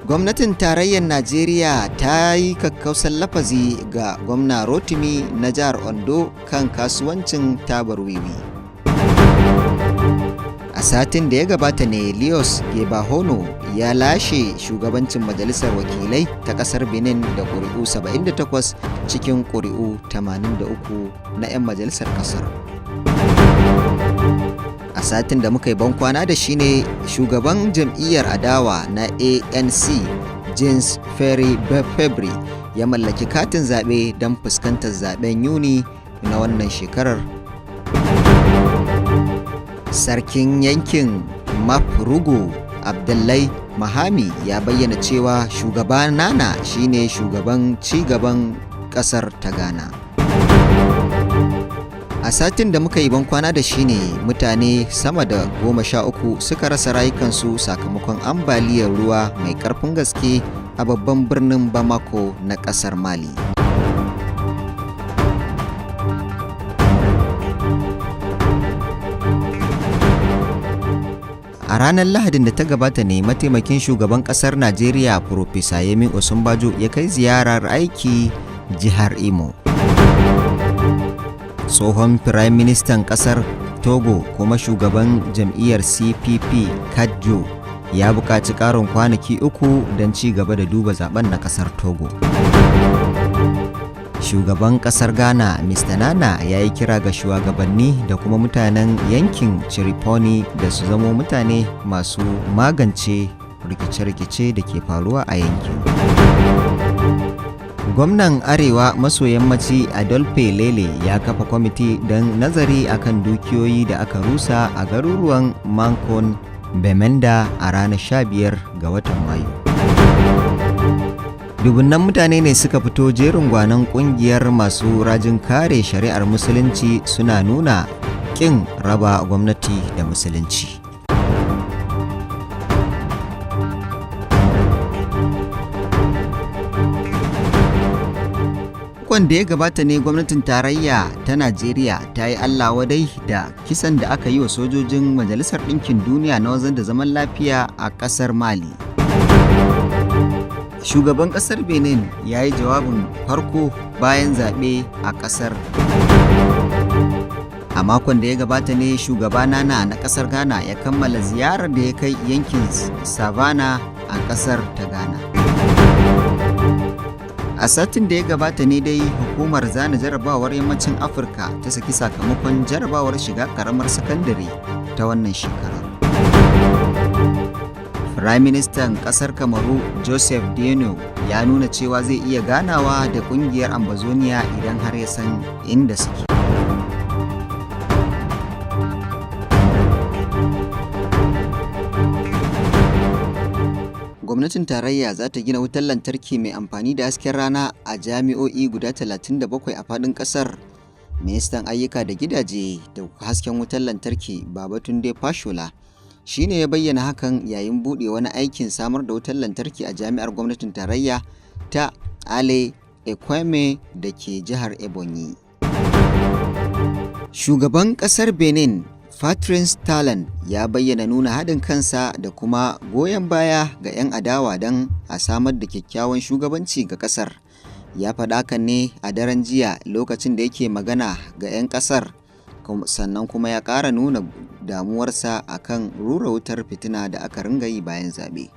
Gwamnatin tarayyar Najeriya ta yi kakkausan lafazi ga gwamna Rotimi na jihar Ondo kan kasuwancin tabar wiwi. A satin da ya gabata ne Leos Gebahono ya lashe shugabancin majalisar wakilai ta kasar Benin da ƙuri'u 78 cikin ƙuri'u 83 na 'yan majalisar kasar. A satin da muka yi bankwana da shi ne shugaban jam'iyyar adawa na ANC James Febri ya mallaki katin zaɓe don fuskantar zaɓen Yuni na wannan shekarar. Sarkin yankin Mafrugu Abdullahi Mahami ya bayyana cewa shugaba Nana shine shugaban cigaban ƙasar ta Ghana. A satin da muka yi bankwana da shi ne mutane sama da 13 suka rasa rayukansu sakamakon ambaliyar ruwa mai ƙarfin gaske a babban birnin Bamako na ƙasar Mali. A ranar Lahadin da ta gabata ne mataimakin shugaban ƙasar Najeriya Profesa Yemi Osinbajo ya kai ziyarar aiki jihar Imo. Tsohon Firayim Ministan ƙasar Togo kuma shugaban jam'iyyar CPP Kadjo ya buƙaci ƙarin kwanaki 3 don ci gaba da duba zaben na ƙasar Togo. Shugaban ƙasar Ghana Mr. Nana ya yi kira ga shugabanni da kuma mutanen yankin Chiriponi da su zamo mutane masu magance rikice-rikice da ke faruwa a yankin. Gwamnan Arewa maso yammaci Adolphe Lele ya kafa kwamiti don nazari akan dukiyoyi da aka rusa a garuruwan Mankon Bemenda a ranar 15 ga watan Mayu. Dubunnan mutane ne suka fito jerin gwanon kungiyar masu rajin kare shari'ar musulunci suna nuna ƙin raba gwamnati da musulunci. Da ya gabata ne gwamnatin tarayya ta Najeriya ta yi Allah wadai da kisan da aka yi wa sojojin Majalisar Ɗinkin Duniya na wanzar da zaman lafiya a ƙasar Mali. Shugaban ƙasar Benin ya yi jawabin farko bayan zaɓe a ƙasar. A makon da ya gabata ne shugaba Nana na ƙasar Ghana ya kammala ziyarar da ya kai yankin Savannah a ƙasar ta Ghana. A satin da ya gabata ne dai hukumar zana jarabawar yammacin Afirka ta saki sakamakon jarabawar shiga karamar sakandare ta wannan shekarar. Firaministan ƙasar Kamaru Joseph Dieno ya nuna cewa zai iya ganawa da ƙungiyar Ambazonia idan har ya san inda suke. Gwamnatin tarayya za ta gina wutar lantarki mai amfani da hasken rana a jami'o'i guda 37 a faɗin ƙasar. Ministan ayyuka da gidaje da hasken wutar lantarki Babatunde Fashola shi ne ya bayyana hakan yayin buɗe wani aikin samar da wutar lantarki a jami'ar gwamnatin tarayya ta Ale Ekweme da ke jihar Ebonyi. Shugaban ƙasar Benin Patrice Talon ya bayyana nuna haɗin kansa da kuma goyon baya ga 'yan adawa don a samar da kyakkyawan shugabanci ga ƙasar. Ya faɗa hakan ne a daren jiya lokacin da yake magana ga 'yan ƙasar, sannan kuma ya ƙara nuna damuwarsa a kan rura wutar fitina da aka ringa yi bayan zaɓe.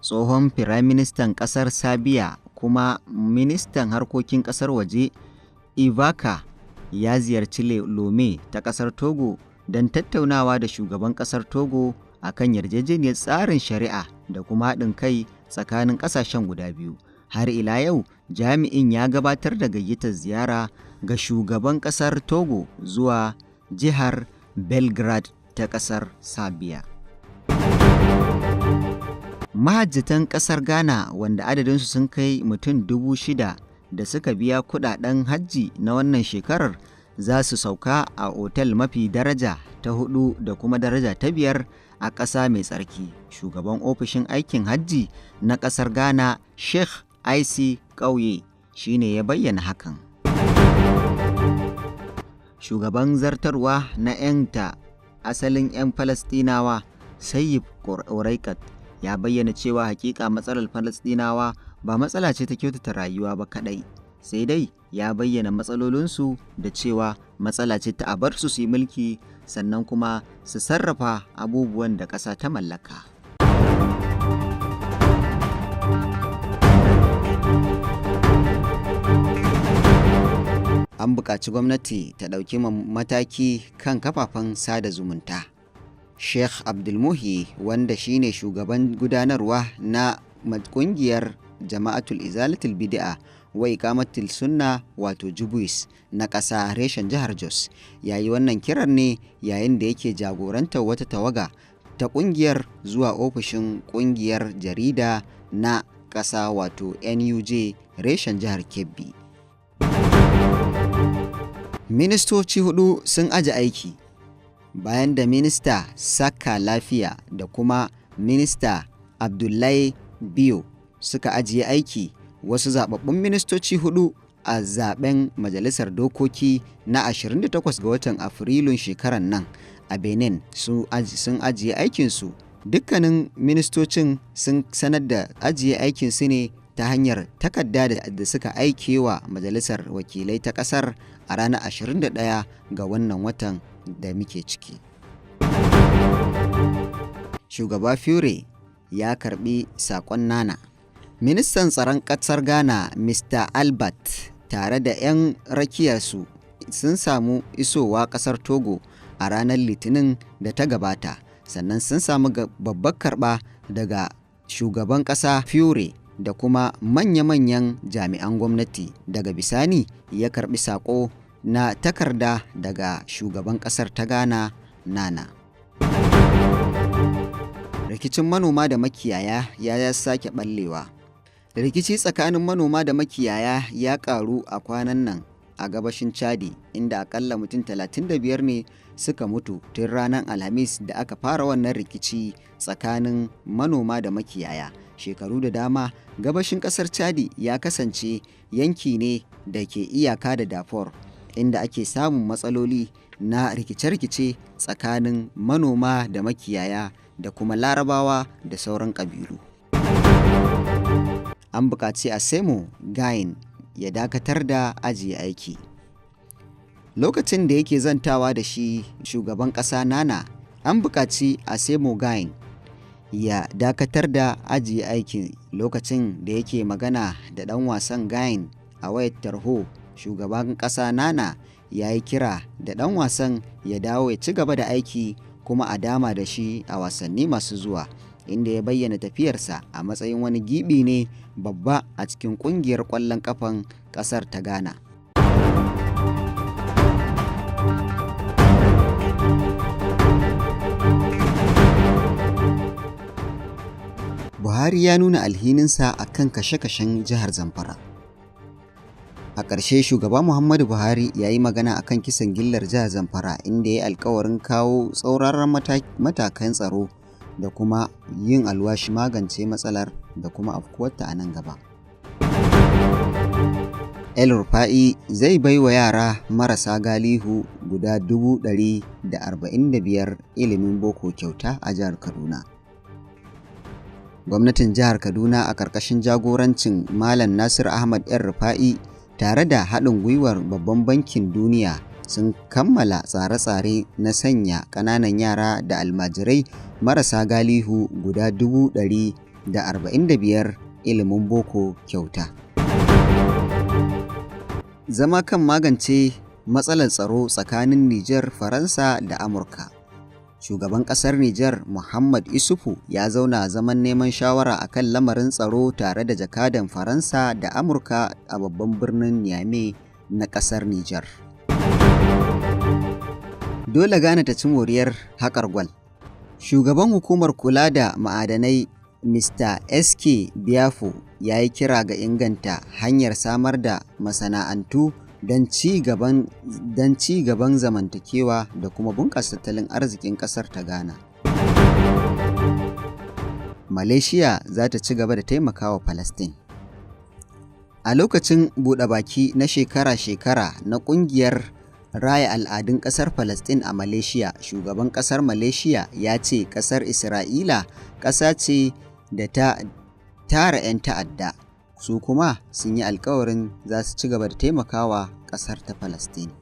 Tsohon Firaministan ƙasar Sabiya kuma Ministan Harkokin ƙasar waje Ivaka ya ziyarci Lome ta ƙasar Togo don tattaunawa da shugaban ƙasar Togo a kan yarjejeniyar tsarin shari'a da kuma haɗin kai tsakanin ƙasashen guda biyu. Har ila yau, jami'in ya gabatar da gayyatar ziyara ga shugaban ƙasar Togo zuwa jihar Belgrade ta ƙasar Sabiya. Mahajjatan ƙasar Ghana wanda adadinsu sun kai mutum 6,000 da suka biya kudaden hajji na wannan shekarar za su sauka a otal mafi daraja ta 4 da kuma daraja ta 5 a ƙasa mai tsarki. Shugaban ofishin aikin hajji na ƙasar Ghana Sheikh IC Kauye shi ne ya bayyana hakan. Shugaban zartarwa na 'yanta asalin 'yan Falastinawa Sayyid Uraikat ya bayyana cewa hakika matsalar Falasɗinawa ba matsala ce ta kyautata rayuwa ba kaɗai, sai dai ya bayyana matsalolinsu da cewa matsala ce ta a bar su yi mulki sannan kuma su sarrafa abubuwan da ƙasa ta mallaka. An buƙaci gwamnati ta ɗauki mataki kan kafafen sada zumunta. Sheikh Abdulmuhi, wanda shine shugaban gudanarwa na ƙungiyar Jama'atul Izalatul Bid'a wa Iqamatul Sunna wato Jubuis na ƙasa reshen jihar Jos, yayi wannan kiran ne yayin da yake jagorantar wata tawaga ta ƙungiyar zuwa ofishin ƙungiyar jarida na ƙasa wato NUJ reshen jihar Kebbi. Ministoci 4 sun aji aiki bayan da minista Saka Lafiya da kuma minista Abdullahi Biyo suka ajiye aiki. Wasu zababbun ministoci 4 a zaben majalisar dokoki na 28 ga watan Afrilun shekarar nan a Benin sun ajiye aikinsu. Dukkanin ministocin sun sanar da ajiye aikinsu ne ta hanyar takarda da suka aike wa majalisar wakilai ta ƙasar a ranar 21 ga wannan watan da muke ciki. Shugaba Fure ya karbi saƙon Nana. Ministan tsaron ƙasar Ghana Mr. Albert tare da 'yan rakiyarsu sun samu isowa ƙasar Togo a ranar Litinin da ta gabata, sannan sun samu babbar karɓa daga shugaban ƙasa Fure da kuma manya-manyan jami'an gwamnati. Daga bisani ya karɓi saƙo na takarda daga shugaban ƙasar ta Ghana Nana. Rikicin manoma da makiyaya ya sake ɓallewa. Rikici tsakanin manoma da makiyaya ya ƙaru a kwanan nan a gabashin Chadi, inda akalla mutum 35 ne suka mutu tun ranar Alhamis da aka fara wannan rikici tsakanin manoma da makiyaya. Shekaru da dama gabashin ƙasar Chadi ya kasance yanki ne da ke iyaka da Darfur, inda ake samun matsaloli na rikice-rikice tsakanin manoma da makiyaya da kuma Larabawa da sauran ƙabilu. An buƙaci Asemo Gain ya dakatar da ajiye aiki. Lokacin da yake zantawa da shi shugaban ƙasa Nana, an buƙaci Asemo Gain ya dakatar da ajiye aiki. Lokacin da yake magana da ɗan wasan Gain a wayar tarho, shugaban ƙasa Nana ya yi kira da ɗan wasan ya dawo ya ci gaba da aiki kuma a dama da shi a wasanni masu zuwa, inda ya bayyana tafiyarsa a matsayin wani gibi ne babba a cikin ƙungiyar ƙwallon ƙafan ƙasar ta Ghana. Buhari ya nuna alhininsa a kan kashe-kashen jihar Zamfara. A ƙarshe shugaba Muhammadu Buhari ya yi magana a kan kisan gillar jihar Zamfara, inda ya yi alkawarin kawo tsauraran matakan tsaro da kuma yin alwashi magance matsalar da kuma afkuwarta a nan gaba. El Rufa'i zai bai wa yara marasa galihu guda 145,000 ilimin boko kyauta a jihar Kaduna. Gwamnatin jihar Kaduna a ƙarƙashin jagorancin Malam Nasir Ahmad El Rufa'i tare da haɗin gwiwar Babban Bankin Duniya sun kammala tsare-tsare na sanya ƙananan yara da almajirai marasa galihu guda 145,000 ilimin boko kyauta. Zama kan magance matsalar tsaro tsakanin Nijar, Faransa da Amurka. Shugaban ƙasar Nijar Muhammad Isufu ya zauna zaman neman shawara a kan lamarin tsaro tare da jakadan Faransa da Amurka a babban birnin Niamey na ƙasar Nijar. Dole Ghana ta ci moriyar haƙar gwal. Shugaban hukumar kula da ma'adanai Mr. SK Biafo ya yi kira ga inganta hanyar samar da masana'antu don ci gaban zamantakewa da kuma bunƙasa tattalin arzikin ƙasar ta Ghana. Malaysia za ta ci gaba da taimakawa Palestine. A lokacin buɗe baki na shekara-shekara na ƙungiyar raya al'adun ƙasar Palestine a Malaysia, shugaban ƙasar Malaysia ya ce ƙasar Isra'ila ƙasa ce da ta tara 'yan ta'adda, su kuma sun yi alkawarin za su ci gaba da taimakawa ƙasar ta Falastini.